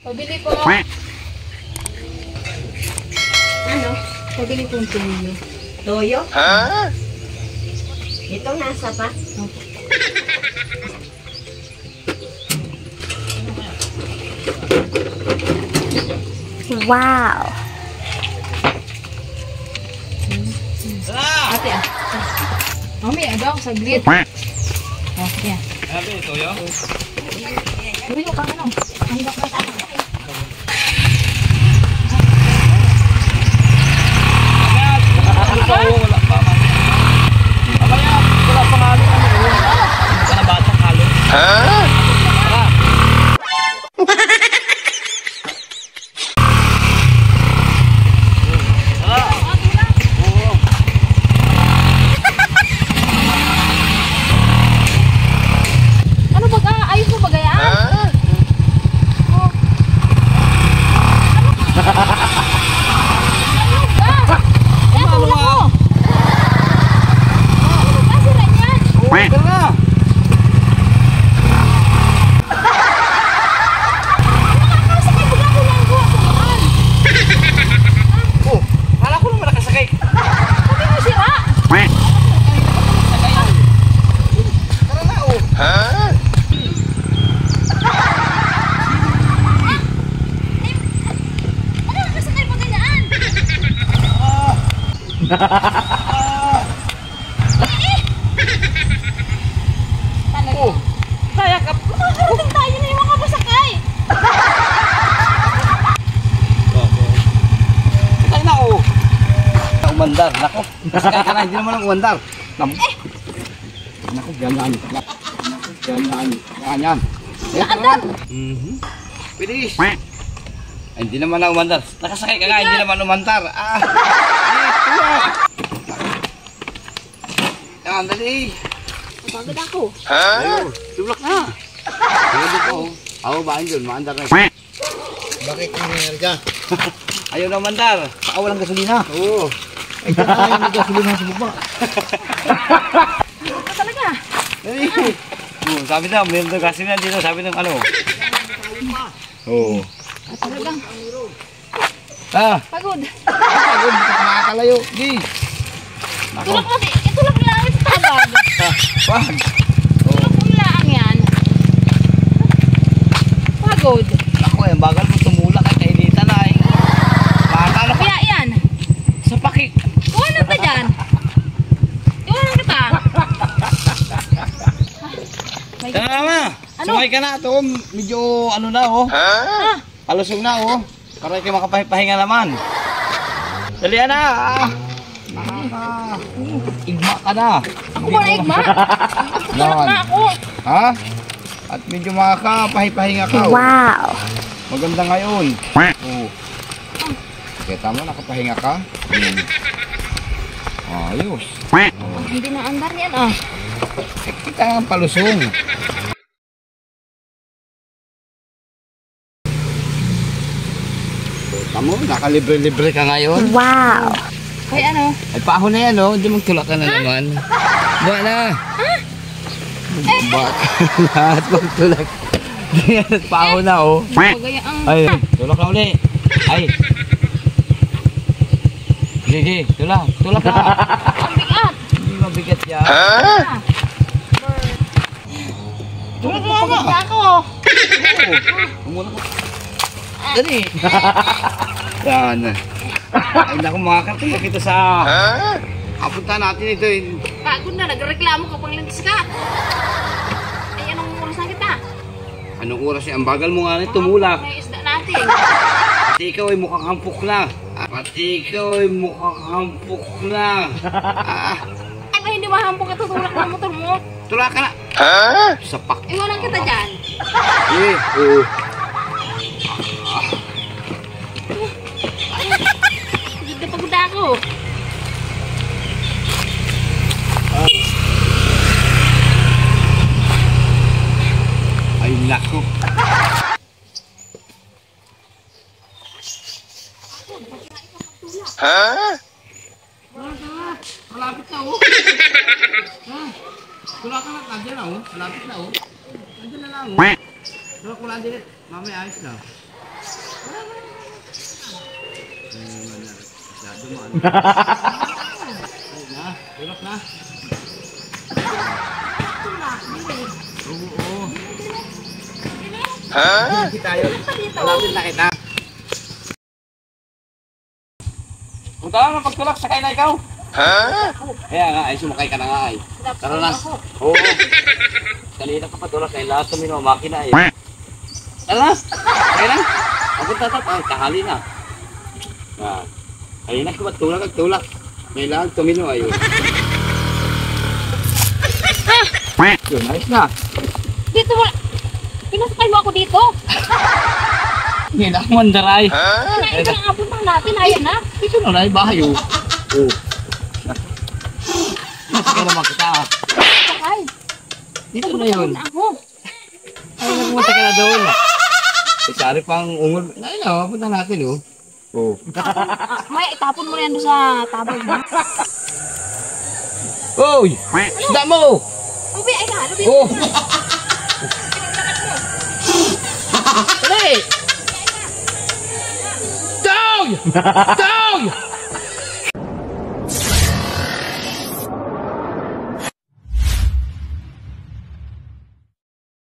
Pabili po. Ano? Pabili pong tuyo. Toyo? Ha? Ito nasa pa? Wow! Ate ah. Mami, daw sa grid. Oh, yan. Sabi ito yun? Gawin mo kang ano. Hanggang na sa akin. Wala pa. Mamaya, wala pang halo. Hindi ka na batang halo. Ha? Ano ba ka? Ayos mo ba gayaan? Oh. Ano ba? Mo. Ano ba sila niyan? Ito na. Nakakasakay ba ako ng buwan sa maan? Oh, kala ko naman nakasakay. Sabi mo sira. Tara na, oh. Ha? Ano nakasakay ba gayaan? Oh, kaya ka. Makakarating tayo na yung mga pasakay. Sakay na, oh. Umandar, nako. Sakay ka na, hindi naman ang umandar. Nako, ganyan. Ganyan. Ganyan. Naandar. Bilis. Ay, hindi naman na umandar. Nakasakay ka nga, hindi naman umandar. Yan, dali. Pagod ako. Ayun, tulak na. Tulak ko. Ako ba yun, maandar na. Bakit nangyayari ka? Ayaw na umandar. Baka walang gasolina. Oo. Ay, kaya may gasolina sa baba. Ano talaga? Dali. Sabi na, mayroon na gasolina dito. Sabi ng ano. Oo. Talagang Pagod. pagod. Hindi ka makakalayo. Di. Tulak mo, itulak mo lang sa tabag. Wag. Tulak mo lang yan. Pagod. Ako eh, bagal mo tumulak at kainitan na eh. Makakala ka Kaya yan. sa pakik. Iwanan ka dyan. Iwanan kita. Tara na. Ano? Sumakay ka na. Ito, medyo ano na oh. Ah, Palusog na oh. Para kayo makapahinga naman. Dali na. Igma ka na. ako ba na igma? Tulak na ako. Ha? At medyo makakapahinga ka. Oh. Wow! Maganda ngayon. Oh. Kita mo, nakapahinga ka. Ayos. Hindi na andar yan ah. Kita ang palusong. Tamo, nakalibre-libre ka ngayon. Wow! Kaya ano? Ay, paahon na yan, oh. Hindi magtulak ka na naman. Buwa na. Buwa ka lahat magtulak. Hindi yan, nagpaahon na, oh. Pagaya ang... Ay, tulak ka uli. Ay. Sige, tulak. Tulak ka. Ang bigat. Hindi mabigat yan. Tulak ka Pagod nga. ako. Umuna ko. Dali. Yan. Ay, naku, makakatulak ito sa... Kapunta natin ito. Pagod na, nagreklamo ka pang lintis ka. Ay, anong oras na kita? Anong oras yan? Ang bagal mo nga rin tumulak. May isda natin. Pati ikaw ay mukhang hampok na. Pati ikaw ay mukhang hampok na. Ay, ba hindi mahampong ka tutulak ng motor mo? Tulak ka na. Sapak. Iwanan kita dyan. Eh, oo. Pagod na pagod ako. Ay, naku. Malapit na, oh. Tulak ka na, nandiyan na, oh. Malapit na, oh. Nandiyan na lang, oh. Tulak ko lang din. Mamaya ayos na. Tulak na. Malapit na kita. Punta lang ng pagtulak, sakay na ikaw. Kaya nga, ay sumakay ka na nga ay. Tara na. Oo. Kanina ka patulak, ay lahat kami ng makina ay. Tara na. Sakay na. Abot na ay kahali na. Kanina ka patulak at tulak. May lahat kami ng ayun. Yun, ayos na. Dito wala. Pinasakay mo ako dito. Ngayon ako mandaray. Kinain ka ng abot lang natin. Ayan na. Ito na lang, bahay oh. Oo. Sakay naman kita ah. Sakay. Dito na yun. Ako. Ay, nagpunta ka na doon. Isari pang ungol. Ay na, punta natin oh. Oo. May itapon mo na yan doon sa tabag mo. Uy! Isda mo! Ubi, ay na. Ubi. Oh! Dali! Down! Down!